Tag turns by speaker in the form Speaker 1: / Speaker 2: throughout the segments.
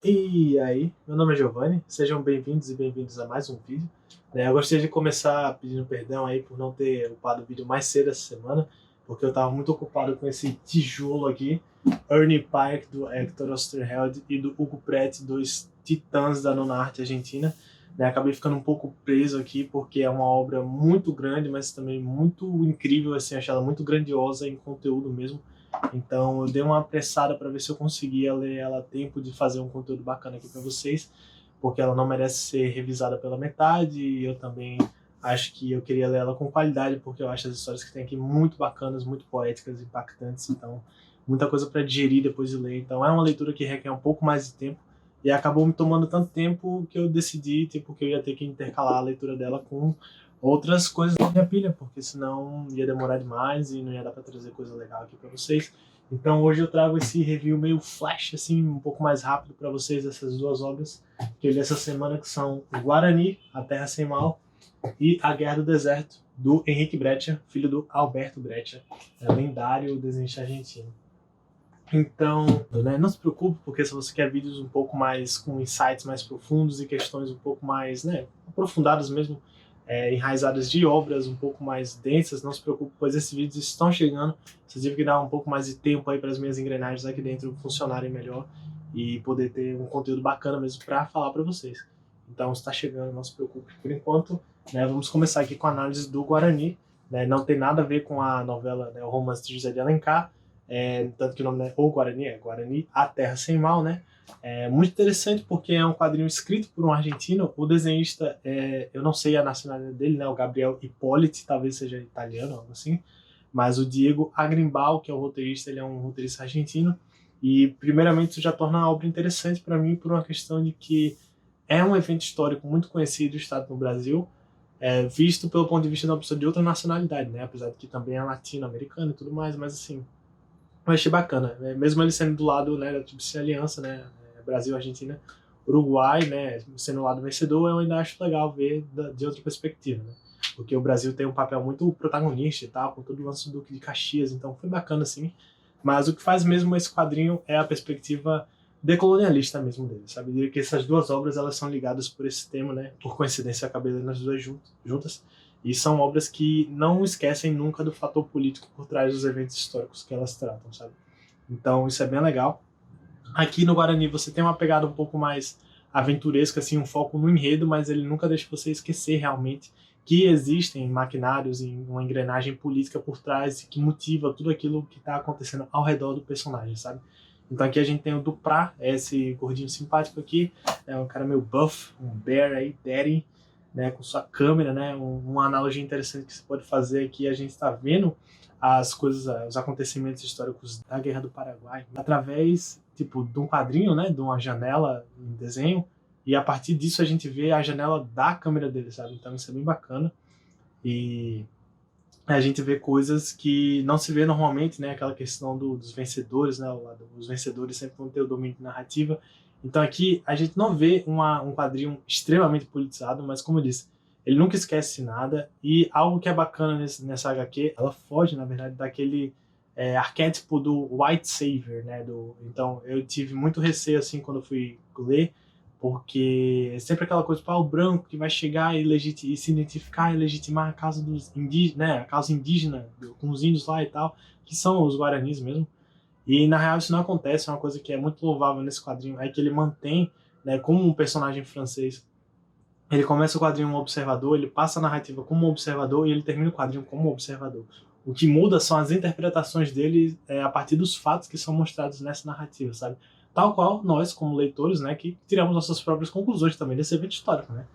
Speaker 1: E aí, meu nome é Giovanni, sejam bem-vindos e bem-vindos a mais um vídeo. Eu gostaria de começar pedindo perdão aí por não ter upado o vídeo mais cedo essa semana, porque eu estava muito ocupado com esse tijolo aqui, Ernie Pike, do Hector Oesterheld, e do Hugo Pratt, dois titãs da nona arte argentina. Acabei ficando um pouco preso aqui, porque é uma obra muito grande, mas também muito incrível, assim, achei ela muito grandiosa em conteúdo mesmo. Então eu dei uma apressada para ver se eu conseguia ler ela a tempo de fazer um conteúdo bacana aqui para vocês, porque ela não merece ser revisada pela metade, e eu também acho que eu queria ler ela com qualidade, porque eu acho as histórias que tem aqui muito bacanas, muito poéticas, impactantes, então muita coisa para digerir depois de ler. Então é uma leitura que requer um pouco mais de tempo, e acabou me tomando tanto tempo que eu decidi que eu ia ter que intercalar a leitura dela com outras coisas da minha pilha, porque senão ia demorar demais e não ia dar para trazer coisa legal aqui para vocês. Então hoje eu trago esse review meio flash, assim, um pouco mais rápido para vocês dessas duas obras que eu li essa semana, que são Guarani, A Terra Sem Mal, e A Guerra do Deserto, do Henrique Breccia, filho do Alberto Breccia, lendário desenhista argentino. Então, não se preocupe, porque se você quer vídeos um pouco mais com insights mais profundos e questões um pouco mais aprofundadas mesmo, enraizadas de obras um pouco mais densas, não se preocupe, pois esses vídeos estão chegando. Você tive que dar um pouco mais de tempo aí para as minhas engrenagens aqui dentro funcionarem melhor e poder ter um conteúdo bacana mesmo para falar para vocês. Então está chegando, não se preocupe. Por enquanto, vamos começar aqui com a análise do Guarani. Não tem nada a ver com a novela, o romance de José de Alencar, tanto que o nome é O Guarani, é Guarani, A Terra Sem Mal, né? É muito interessante porque é um quadrinho escrito por um argentino. O desenhista, eu não sei a nacionalidade dele, né? O Gabriel Hippolyte, talvez seja italiano, algo assim. Mas o Diego Agrimbal, que é o roteirista, ele é um roteirista argentino. E, primeiramente, isso já torna a obra interessante para mim por uma questão de que é um evento histórico muito conhecido, estado no Brasil, visto pelo ponto de vista de uma pessoa de outra nacionalidade, né? Apesar de que também é latino-americano e tudo mais, mas assim, eu achei bacana, né? Mesmo ele sendo do lado, né, da Tríplice Aliança, né, Brasil, Argentina, Uruguai, né, sendo o lado vencedor, eu ainda acho legal ver de outra perspectiva, né? Porque o Brasil tem um papel muito protagonista e tal, com todo o lance do Duque de Caxias, então foi bacana, assim. Mas o que faz mesmo esse quadrinho é a perspectiva decolonialista mesmo dele, sabe? Eu diria que essas duas obras, elas são ligadas por esse tema, né? Por coincidência, eu acabei lendo as duas juntas. E são obras que não esquecem nunca do fator político por trás dos eventos históricos que elas tratam, sabe? Então isso é bem legal. Aqui no Guarani você tem uma pegada um pouco mais aventuresca, assim, um foco no enredo, mas ele nunca deixa você esquecer realmente que existem maquinários e uma engrenagem política por trás que motiva tudo aquilo que está acontecendo ao redor do personagem, sabe? Então aqui a gente tem o Duprá, esse gordinho simpático aqui, é um cara meio buff, um bear aí, daddy, né, com sua câmera, né, uma analogia interessante que você pode fazer aqui, a gente está vendo as coisas, os acontecimentos históricos da Guerra do Paraguai através, tipo, de um quadrinho, né, de uma janela em desenho, e a partir disso a gente vê a janela da câmera dele, sabe? Então isso é bem bacana. E a gente vê coisas que não se vê normalmente, né? Aquela questão dos vencedores, né? Os vencedores sempre vão ter o domínio de narrativa. Então aqui a gente não vê um quadrinho extremamente politizado, mas como eu disse, ele nunca esquece nada. E algo que é bacana nessa HQ, ela foge, na verdade, daquele arquétipo do white savior, né? Então eu tive muito receio assim quando eu fui ler, porque é sempre aquela coisa, o branco que vai chegar e se identificar e legitimar a causa dos indígenas, né, a causa indígena com os índios lá e tal, que são os guaranis mesmo. E na real isso não acontece, é uma coisa que é muito louvável nesse quadrinho, é que ele mantém, né, como um personagem francês. Ele começa o quadrinho como observador, ele passa a narrativa como observador e ele termina o quadrinho como observador. O que muda são as interpretações dele a partir dos fatos que são mostrados nessa narrativa, sabe? Tal qual nós, como leitores, né, que tiramos nossas próprias conclusões também desse evento histórico, né?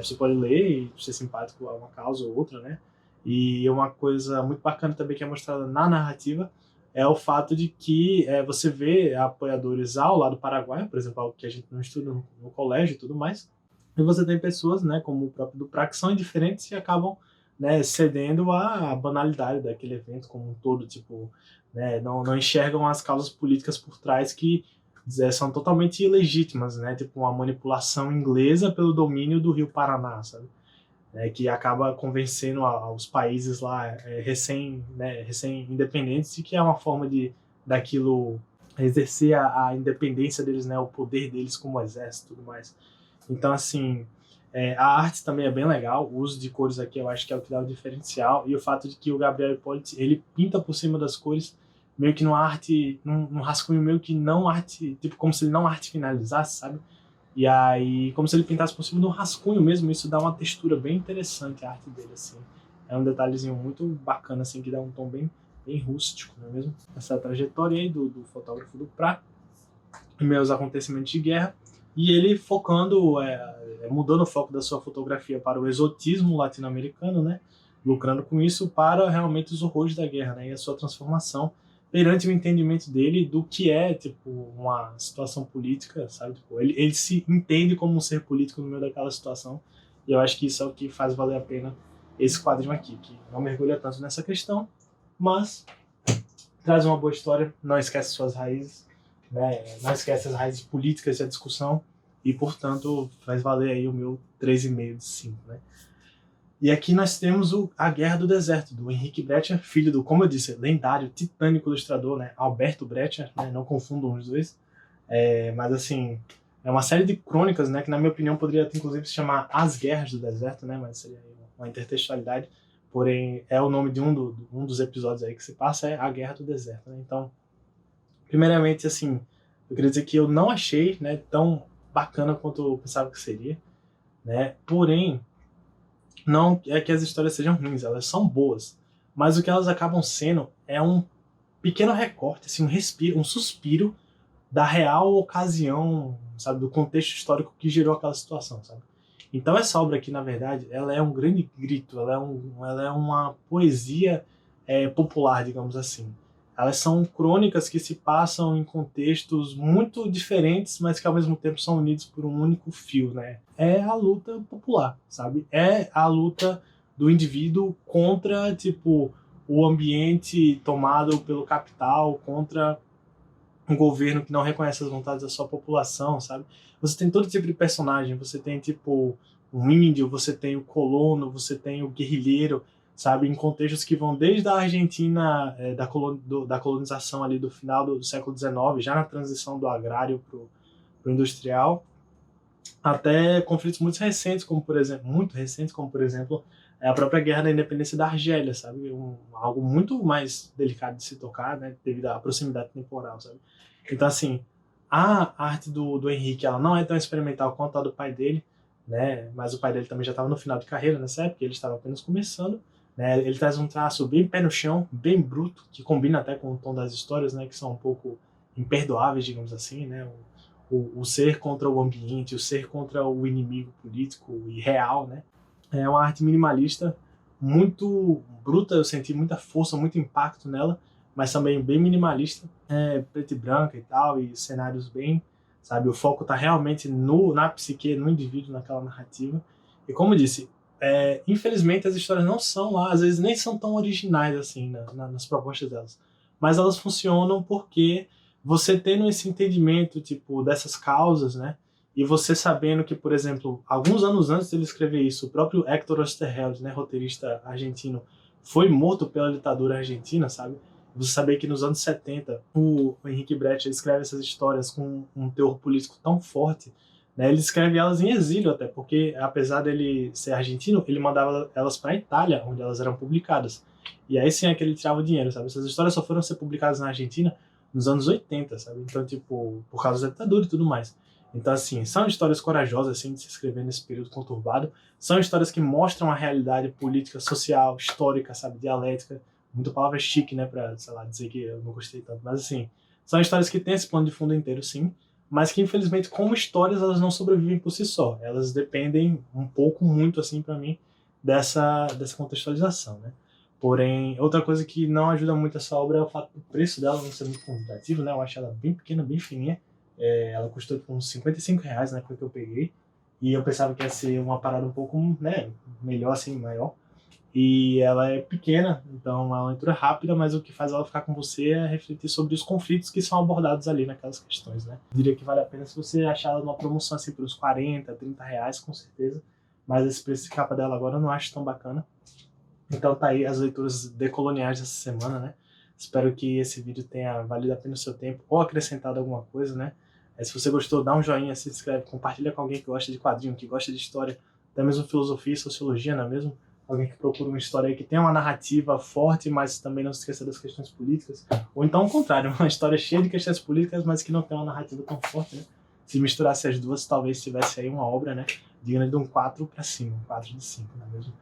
Speaker 1: Você pode ler e ser simpático a uma causa ou outra, né? E uma coisa muito bacana também que é mostrada na narrativa é o fato de que você vê apoiadores ao lado do Paraguai, por exemplo, algo que a gente não estuda no colégio e tudo mais, e você tem pessoas, né, como o próprio Duprat, que são indiferentes e acabam, né, cedendo à banalidade daquele evento como um todo, tipo, né, não enxergam as causas políticas por trás que são totalmente ilegítimas, né, tipo uma manipulação inglesa pelo domínio do Rio Paraná, sabe? Que acaba convencendo aos países lá recém independentes de que é uma forma de daquilo exercer a independência deles, né, o poder deles como exército e tudo mais. Então, assim, a arte também é bem legal, o uso de cores aqui eu acho que é o que dá o diferencial, e o fato de que o Gabriel Hippolyte, ele pinta por cima das cores, meio que numa arte, num rascunho meio que não arte, tipo, como se ele não arte finalizasse, sabe? E aí, como se ele pintasse por cima de um rascunho mesmo, isso dá uma textura bem interessante à arte dele, assim. É um detalhezinho muito bacana, assim, que dá um tom bem rústico, não é mesmo? Essa trajetória aí do fotógrafo do Prat, meus acontecimentos de guerra, e ele focando, mudando o foco da sua fotografia para o exotismo latino-americano, né? Lucrando com isso para realmente os horrores da guerra, né? E a sua transformação perante o entendimento dele do que é, tipo, uma situação política, sabe? Tipo, ele se entende como um ser político no meio daquela situação, e eu acho que isso é o que faz valer a pena esse quadrinho aqui, que não mergulha tanto nessa questão, mas traz uma boa história, não esquece suas raízes, né? Não esquece as raízes políticas da discussão, e, portanto, faz valer aí o meu 3,5 de 5, né? E aqui nós temos A Guerra do Deserto, do Henrique Brecher, filho do, como eu disse, lendário, titânico ilustrador, né? Alberto Brecher, né? Não confundam os dois. Mas, assim, é uma série de crônicas, né? Que, na minha opinião, poderia, inclusive, se chamar As Guerras do Deserto, né? Mas seria uma intertextualidade. Porém, é o nome de um dos episódios aí que se passa, é A Guerra do Deserto, né? Então, primeiramente, assim, eu queria dizer que eu não achei, né, tão bacana quanto eu pensava que seria, né? Porém, não é que as histórias sejam ruins, elas são boas, mas o que elas acabam sendo é um pequeno recorte, assim, um respiro, um suspiro da real ocasião, sabe, do contexto histórico que gerou aquela situação, sabe? Então essa obra aqui, na verdade, ela é um grande grito, ela é uma poesia popular, digamos assim. Elas são crônicas que se passam em contextos muito diferentes, mas que ao mesmo tempo são unidos por um único fio, né? É a luta popular, sabe? É a luta do indivíduo contra, tipo, o ambiente tomado pelo capital, contra um governo que não reconhece as vontades da sua população, sabe? Você tem todo tipo de personagem, você tem tipo um índio, você tem o colono, você tem o guerrilheiro, sabe? Em contextos que vão desde a Argentina, da colonização ali do final do século XIX, já na transição do agrário pro industrial, até conflitos muito recentes, como por exemplo a própria Guerra da Independência da Argélia, sabe? Algo muito mais delicado de se tocar, né? Devido à proximidade temporal, sabe? Então, assim, a arte do Henrique, ela não é tão experimental quanto a do pai dele, né? Mas o pai dele também já estava no final de carreira nessa época, ele estava apenas começando, né? Ele traz um traço bem pé no chão, bem bruto, que combina até com o tom das histórias, né? Que são um pouco imperdoáveis, digamos assim, né? O ser contra o ambiente, o ser contra o inimigo político e real, né? É uma arte minimalista muito bruta, eu senti muita força, muito impacto nela, mas também bem minimalista, preto e branca e tal, e cenários bem, sabe, o foco tá realmente na psique, no indivíduo, naquela narrativa. E como eu disse, infelizmente as histórias não são lá, às vezes nem são tão originais assim nas propostas delas, mas elas funcionam porque você tendo esse entendimento, tipo, dessas causas, né, e você sabendo que, por exemplo, alguns anos antes de ele escrever isso, o próprio Héctor Oesterheld, né, roteirista argentino, foi morto pela ditadura argentina, sabe? Você saber que nos anos 70 o Henrique Brecht escreve essas histórias com um teor político tão forte, né? Ele escreve elas em exílio até, porque apesar dele ser argentino, ele mandava elas para a Itália, onde elas eram publicadas. E aí sim é que ele tirava o dinheiro, sabe? Essas histórias só foram ser publicadas na Argentina nos anos 80, sabe? Então, tipo, por causa da ditadura e tudo mais. Então, assim, são histórias corajosas, assim, de se escrever nesse período conturbado. São histórias que mostram a realidade política, social, histórica, sabe, dialética. Muita palavra chique, né, pra, sei lá, dizer que eu não gostei tanto. Mas, assim, são histórias que têm esse plano de fundo inteiro, sim, mas que, infelizmente, como histórias, elas não sobrevivem por si só. Elas dependem um pouco, muito, assim, pra mim, dessa contextualização, né. Porém, outra coisa que não ajuda muito essa obra é o fato do preço dela não ser muito convidativo, né. Eu acho ela bem pequena, bem fininha. Ela custou tipo, uns R$ 55 na época que eu peguei. E eu pensava que ia ser uma parada um pouco, né, melhor, assim, maior. E ela é pequena, então é uma leitura rápida, mas o que faz ela ficar com você é refletir sobre os conflitos que são abordados ali naquelas questões, né? Eu diria que vale a pena se você achar ela numa promoção assim por uns R$ 40, R$ 30, com certeza. Mas esse preço de capa dela agora eu não acho tão bacana. Então tá aí as leituras decoloniais dessa semana, né? Espero que esse vídeo tenha valido a pena o seu tempo ou acrescentado alguma coisa, né? Se você gostou, dá um joinha, se inscreve, compartilha com alguém que gosta de quadrinho, que gosta de história, até mesmo filosofia e sociologia, não é mesmo? Alguém que procura uma história aí que tem uma narrativa forte, mas também não se esqueça das questões políticas. Ou então, ao contrário, uma história cheia de questões políticas, mas que não tem uma narrativa tão forte, né? Se misturasse as duas, talvez tivesse aí uma obra, né? Digna de um 4 para cima, um 4 de 5, não é mesmo?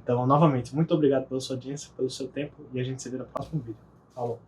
Speaker 1: Então, novamente, muito obrigado pela sua audiência, pelo seu tempo, e a gente se vê no próximo vídeo. Falou!